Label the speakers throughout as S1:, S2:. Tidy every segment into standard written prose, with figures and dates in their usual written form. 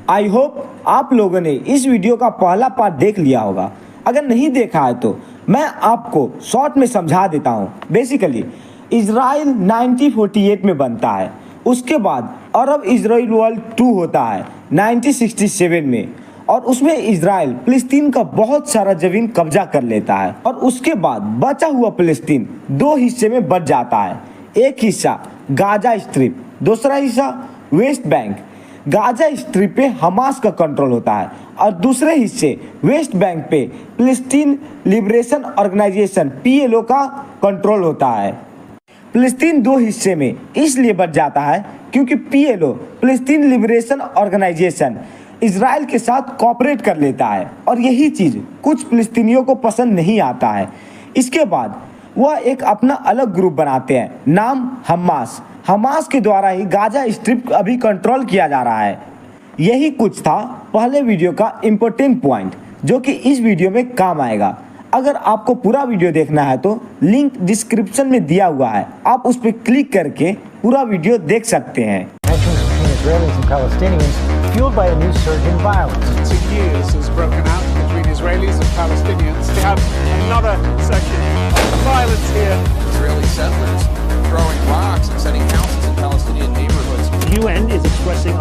S1: I hope आप लोगों ने इस वीडियो का पहला पार्ट देख लिया होगा। अगर नहीं देखा है तो मैं आपको शॉर्ट में समझा देता हूँ। बेसिकली इजराइल 1948 में बनता है, उसके बाद अरब इजराइल वर्ल्ड 2 होता है 1967 में, और उसमें इजराइल फिलिस्तीन का बहुत सारा ज़मीन कब्जा कर लेता है और उसके बाद बचा हुआ फिलिस्तीन 2 हिस्से में बट जाता है। एक हिस्सा गाजा स्ट्रिप, दूसरा हिस्सा वेस्ट बैंक। गाजा स्ट्रिप पे हमास का कंट्रोल होता है और दूसरे हिस्से वेस्ट बैंक पे फिलिस्तीन लिबरेशन ऑर्गेनाइजेशन PLO का कंट्रोल होता है। फिलिस्तीन 2 हिस्से में इसलिए बट जाता है क्योंकि PLO फिलिस्तीन लिबरेशन ऑर्गेनाइजेशन इजराइल के साथ कोऑपरेट कर लेता है और यही चीज़ कुछ फिलिस्तीनियों को पसंद नहीं आता है। इसके बाद वह एक अपना अलग ग्रुप बनाते हैं, नाम हमास। हमास के द्वारा ही गाजा स्ट्रिप अभी कंट्रोल किया जा रहा है। यही कुछ था पहले वीडियो का इम्पोर्टेंट पॉइंट जो कि इस वीडियो में काम आएगा। अगर आपको पूरा वीडियो देखना है तो लिंक डिस्क्रिप्शन में दिया हुआ है, आप उस पर क्लिक करके पूरा वीडियो देख सकते हैं।
S2: Israelis and Palestinians, fueled by a new surge in violence.
S3: 2 years has broken out between Israelis and Palestinians. We have another section of violence here.
S4: Israeli settlers throwing rocks and setting houses in Palestinian neighborhoods.
S5: The UN is expressing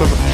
S6: 7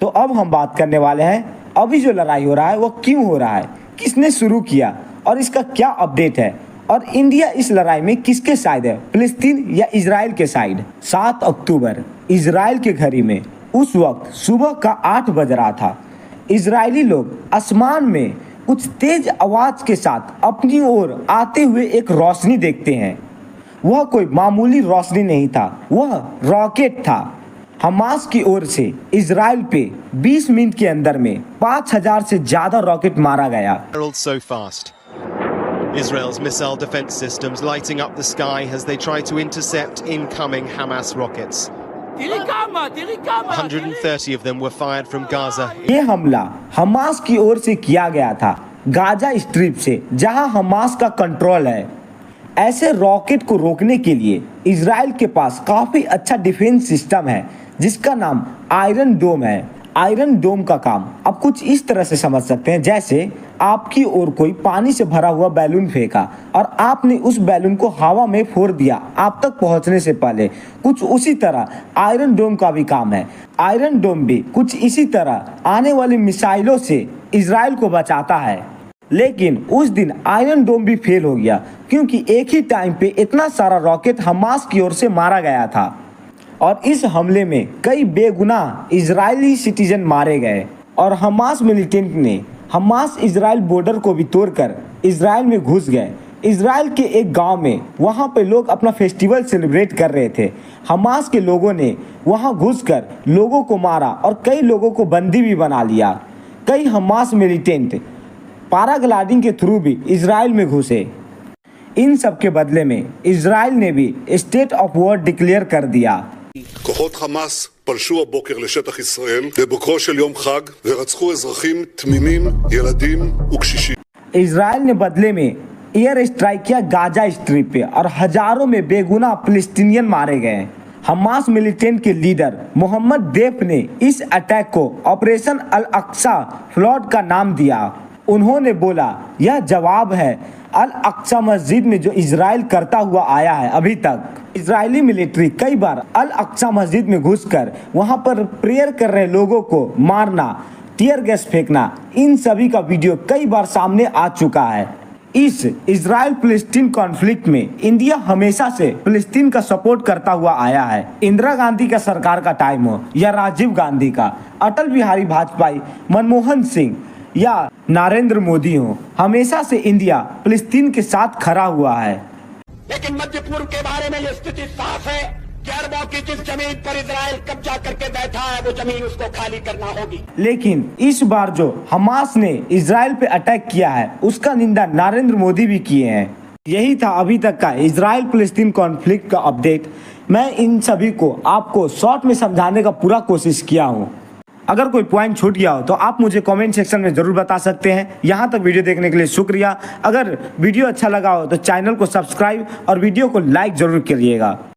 S1: तो अब हम बात करने वाले हैं अभी जो लड़ाई हो रहा है वो क्यों हो रहा है, किसने शुरू किया और इसका क्या अपडेट है, और इंडिया इस लड़ाई में किसके साइड है, फिलिस्तीन या इजराइल के साइड। 7 अक्टूबर इजराइल के घड़ी में उस वक्त सुबह का 8 बज रहा था। इजरायली लोग आसमान में कुछ तेज आवाज के साथ अपनी ओर आते हुए एक रोशनी देखते हैं। वह कोई मामूली रोशनी नहीं था, वह रॉकेट था। हमास की ओर से इजराइल पे 20 मिनट के अंदर में 5000 से ज्यादा रॉकेट मारा गया।
S7: So fast. Israel's missile defense systems lighting up the sky as they try to intercept incoming Hamas rockets. 130 of them were fired from Gaza.
S1: ये हमला हमास की ओर से किया गया था, गाजा स्ट्रिप से, जहां हमास का कंट्रोल है। ऐसे रॉकेट को रोकने के लिए इजराइल के पास काफी अच्छा डिफेंस सिस्टम है जिसका नाम आयरन डोम है। आयरन डोम का काम आप कुछ इस तरह से समझ सकते हैं, जैसे आपकी ओर कोई पानी से भरा हुआ बैलून फेंका और आपने उस बैलून को हवा में फोड़ दिया आप तक पहुंचने से पहले। कुछ उसी तरह आयरन डोम का भी काम है। आयरन डोम भी कुछ इसी तरह आने वाली मिसाइलों से इजराइल को बचाता है। लेकिन उस दिन आयरन डोम भी फेल हो गया क्योंकि एक ही टाइम पे इतना सारा रॉकेट हमास की ओर से मारा गया था और इस हमले में कई बेगुनाह इजरायली सिटीजन मारे गए और हमास मिलिटेंट ने हमास इजराइल बॉर्डर को भी तोड़कर इजराइल में घुस गए। इजराइल के एक गांव में वहां पे लोग अपना फेस्टिवल सेलिब्रेट कर रहे थे। हमास के लोगों ने वहां घुसकर लोगों को मारा और कई लोगों को बंदी भी बना लिया। कई हमास मिलिटेंट पैराग्लाइडिंग के थ्रू भी इजराइल में घुसे। इन सब के बदले में इजराइल ने भी स्टेट ऑफ वॉर डिक्लेयर कर दिया।
S8: כוחות חמאס פלשו הבוקר לשטח ישראל בבוקרו של יום חג ורצחו אזרחים תמימים, ילדים וקשישים.
S1: इजराइल ने बदले में एयर स्ट्राइक किया गाजा स्ट्रिप पे और हजारों में बेगुनाह फिलिस्तीनियन मारे गए। हमास मिलिटेंट के लीडर मोहम्मद देफ ने इस अटैक को ऑपरेशन अल अक्सा फ्लड का नाम दिया। उन्होंने बोला यह जवाब है अल अक्सा मस्जिद में जो इजराइल करता हुआ आया है। अभी तक इजरायली मिलिट्री कई बार अल अक्सा मस्जिद में घुसकर वहां पर प्रेयर कर रहे लोगों को मारना, टीयर गैस फेंकना, इन सभी का वीडियो कई बार सामने आ चुका है। इस इजराइल फिलिस्तीन कॉन्फ्लिक्ट में इंडिया हमेशा से फिलिस्तीन का सपोर्ट करता हुआ आया है। इंदिरा गांधी का सरकार का टाइम हो या राजीव गांधी का, अटल बिहारी वाजपेयी, मनमोहन सिंह या नरेंद्र मोदी हो, हमेशा से इंडिया फिलिस्तीन के साथ खड़ा हुआ है।
S9: लेकिन मध्य पूर्व के बारे में यह स्थिति साफ है कि अरबों की जिस जमीन पर इजराइल कब्जा करके बैठा है वो जमीन उसको खाली करना होगी।
S1: लेकिन इस बार जो हमास ने इजराइल पे अटैक किया है उसका निंदा नरेंद्र मोदी भी किए हैं। यही था अभी तक का इजराइल फिलिस्तीन कॉन्फ्लिक्ट का अपडेट। मैं इन सभी को आपको शॉर्ट में समझाने का पूरा कोशिश किया हूँ। अगर कोई पॉइंट छूट गया हो तो आप मुझे कमेंट सेक्शन में ज़रूर बता सकते हैं। यहाँ तक वीडियो देखने के लिए शुक्रिया। अगर वीडियो अच्छा लगा हो तो चैनल को सब्सक्राइब और वीडियो को लाइक ज़रूर करिएगा।